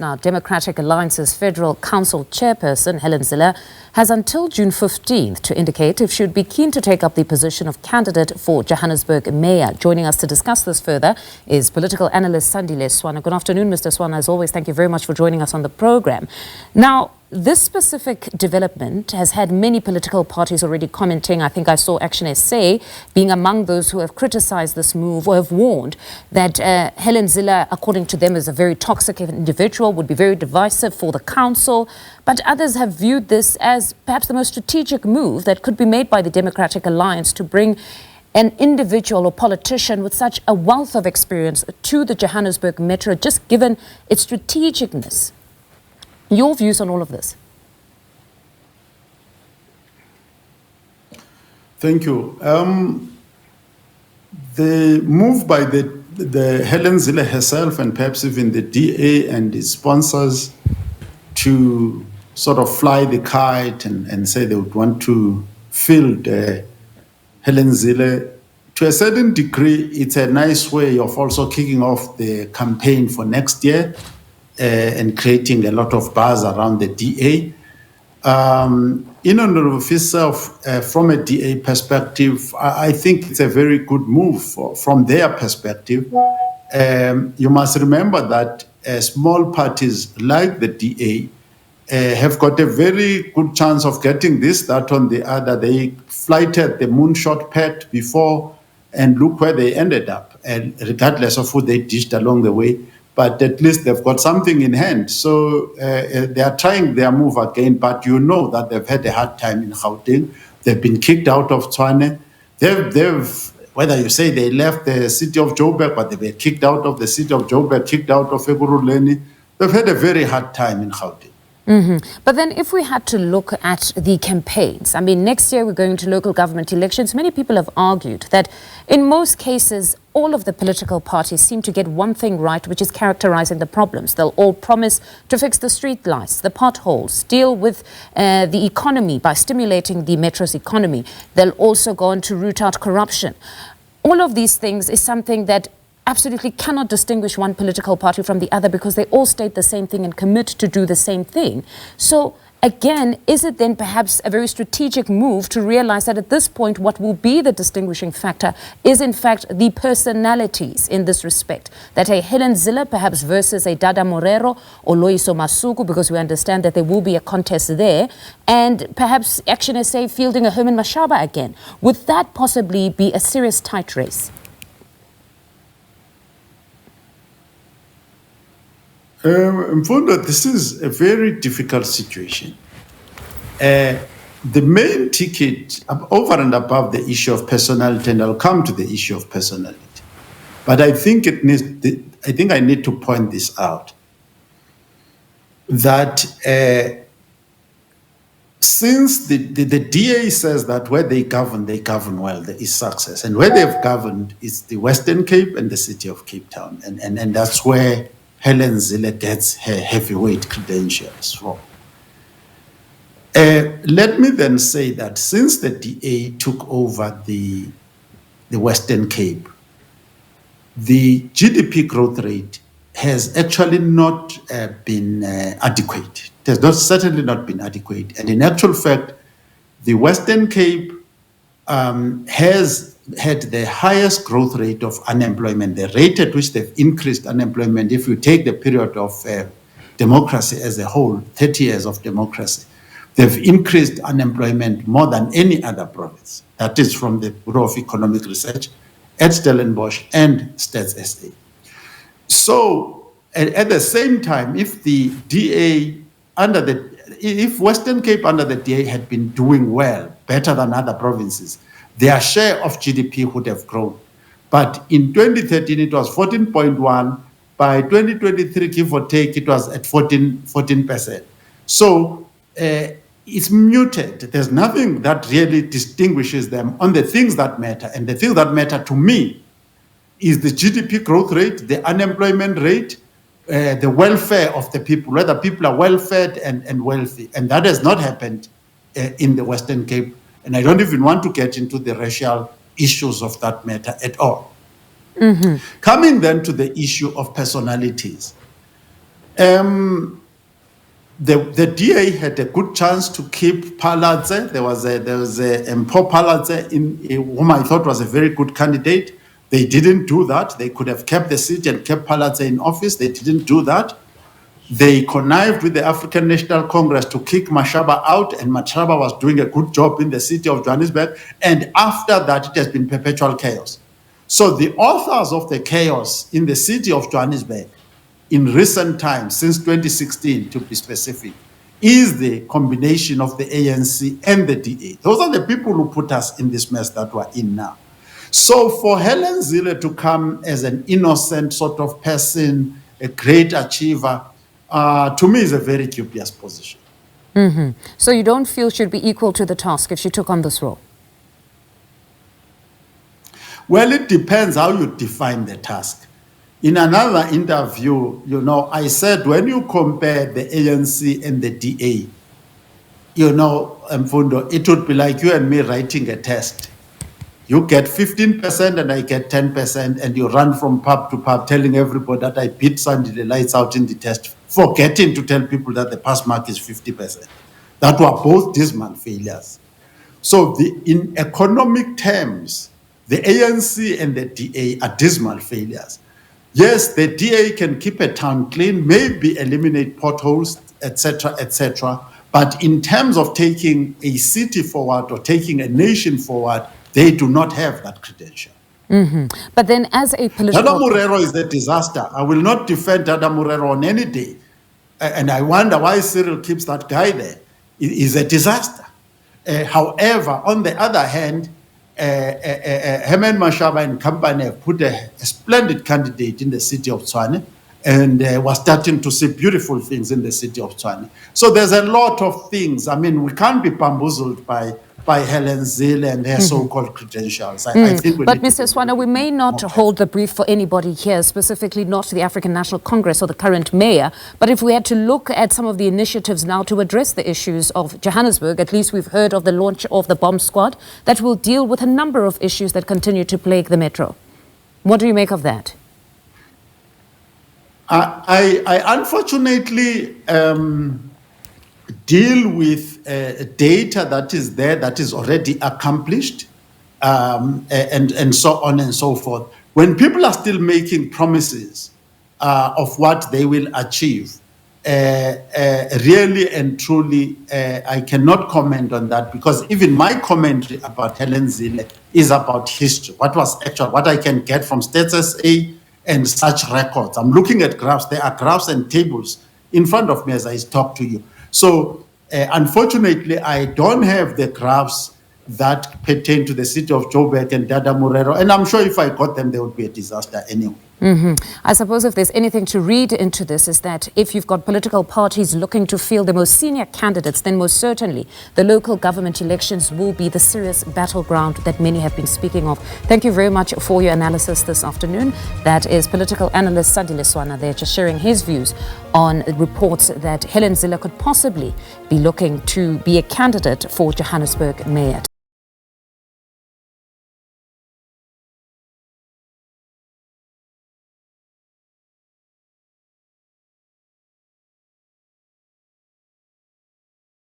Now, Democratic Alliance's Federal Council Chairperson, Helen Zille, has until June 15th to indicate if she would be keen to take up the position of candidate for Johannesburg Mayor. Joining us to discuss this further is political analyst Sandlile Swana. Good afternoon, Mr. Swana. As always, thank you very much for joining us on the program. Now, this specific development has had many political parties already commenting. I think I saw Action SA being among those who have criticized this move or have warned that Helen Zille, according to them, is a very toxic individual, would be very divisive for the council. But others have viewed this as perhaps the most strategic move that could be made by the Democratic Alliance to bring an individual or politician with such a wealth of experience to the Johannesburg Metro, just given its strategicness. Your views on all of this? Thank you. The move by the Helen Zille herself and perhaps even the DA and its sponsors to sort of fly the kite and say they would want to field Helen Zille, to a certain degree, it's a nice way of also kicking off the campaign for next year. And creating a lot of buzz around the DA. In and of itself, from a DA perspective, I think it's a very good move from their perspective. You must remember that small parties like the DA have got a very good chance of getting this, that, on the other. They flighted the Moonshot Pact before, and look where they ended up, and regardless of who they dished along the way. But at least they've got something in hand. So they are trying their move again, but you know that they've had a hard time in Gauteng. They've been kicked out of Tshwane. They've whether you say they left the city of Joburg, but they were kicked out of the city of Joburg, kicked out of Ekurhuleni. They've had a very hard time in Gauteng. But then if we had to look at the campaigns, I mean, next year we're going to local government elections. Many people have argued that in most cases, all of the political parties seem to get one thing right, which is characterizing the problems. They'll all promise to fix the street lights, the potholes, deal with the economy by stimulating the metro's economy. They'll also go on to root out corruption. All of these things is something that absolutely cannot distinguish one political party from the other, because they all state the same thing and commit to do the same thing. So again, is it then perhaps a very strategic move to realize that at this point what will be the distinguishing factor is in fact the personalities in this respect? That a Helen Zille perhaps versus a Dada Morero or Loyiso Masuku, because we understand that there will be a contest there, and perhaps Action SA fielding a Herman Mashaba again. Would that possibly be a serious tight race? Mfundo, this is a very difficult situation. The main ticket, over and above the issue of personality, and I'll come to the issue of personality, but I think I need to point this out, that since the DA says that where they govern well, there is success, and where they've governed is the Western Cape and the city of Cape Town, and that's where Helen Zille gets her heavyweight credentials from. Let me then say that since the DA took over the Western Cape, the GDP growth rate has actually not been adequate. It has certainly not been adequate. And in actual fact, the Western Cape has had the highest growth rate of unemployment, the rate at which they've increased unemployment. If you take the period of democracy as a whole, 30 years of democracy, they've increased unemployment more than any other province. That is from the Bureau of Economic Research, at Stellenbosch and Stats SA. So at the same time, if the DA if Western Cape under the DA had been doing well, better than other provinces, their share of GDP would have grown. But in 2013, it was 14.1. By 2023, give or take, it was at 14%. So it's muted. There's nothing that really distinguishes them on the things that matter. And the things that matter to me is the GDP growth rate, the unemployment rate, the welfare of the people, whether people are well-fed and wealthy. And that has not happened in the Western Cape. And I don't even want to get into the racial issues of that matter at all. Coming then to the issue of personalities. The DA had a good chance to keep Palatse. There was a Mpo Palatse whom I thought was a very good candidate. They didn't do that. They could have kept the seat and kept Palatse in office. They didn't do that. They connived with the African National Congress to kick Mashaba out, and Mashaba was doing a good job in the city of Johannesburg. And after that, it has been perpetual chaos. So the authors of the chaos in the city of Johannesburg in recent times, since 2016 to be specific, is the combination of the ANC and the DA. Those are the people who put us in this mess that we're in now. So for Helen Zille to come as an innocent sort of person, a great achiever, to me is a very dubious position. So you don't feel she'd be equal to the task if she took on this role? Well, it depends how you define the task. In another interview, I said when you compare the ANC and the DA, Mfundo, it would be like you and me writing a test. You get 15% and I get 10%, and you run from pub to pub telling everybody that I beat Sandlile lights out in the test, forgetting to tell people that the pass mark is 50%. That were both dismal failures. So in economic terms, the ANC and the DA are dismal failures. Yes, the DA can keep a town clean, maybe eliminate potholes, etc., but in terms of taking a city forward or taking a nation forward, they do not have that credential. But then as a political... Dada Murero is a disaster. I will not defend Dada Murero on any day. And I wonder why Cyril keeps that guy there. It is a disaster. However, on the other hand, Herman Mashaba and company have put a splendid candidate in the city of Tshwane, and we're starting to see beautiful things in the city of Tshwane. So there's a lot of things. I mean, we can't be bamboozled by Helen Zille and her so-called credentials. I think we But Mr. Swana, we may not hold the brief for anybody here, specifically not the African National Congress or the current mayor, but if we had to look at some of the initiatives now to address the issues of Johannesburg, at least we've heard of the launch of the bomb squad that will deal with a number of issues that continue to plague the metro. What do you make of that? I unfortunately deal with data that is there, that is already accomplished, and so on and so forth. When people are still making promises of what they will achieve, really and truly, I cannot comment on that, because even my commentary about Helen Zille is about history. What was actual, what I can get from Stats SA and such records. I'm looking at graphs. There are graphs and tables in front of me as I talk to you. So unfortunately, I don't have the graphs that pertain to the city of Joburg and Dada Murero. And I'm sure if I got them, there would be a disaster anyway. I suppose if there's anything to read into this is that if you've got political parties looking to field the most senior candidates, then most certainly the local government elections will be the serious battleground that many have been speaking of. Thank you very much for your analysis this afternoon. That is political analyst Sandlile Swana there, just sharing his views on reports that Helen Zille could possibly be looking to be a candidate for Johannesburg Mayor.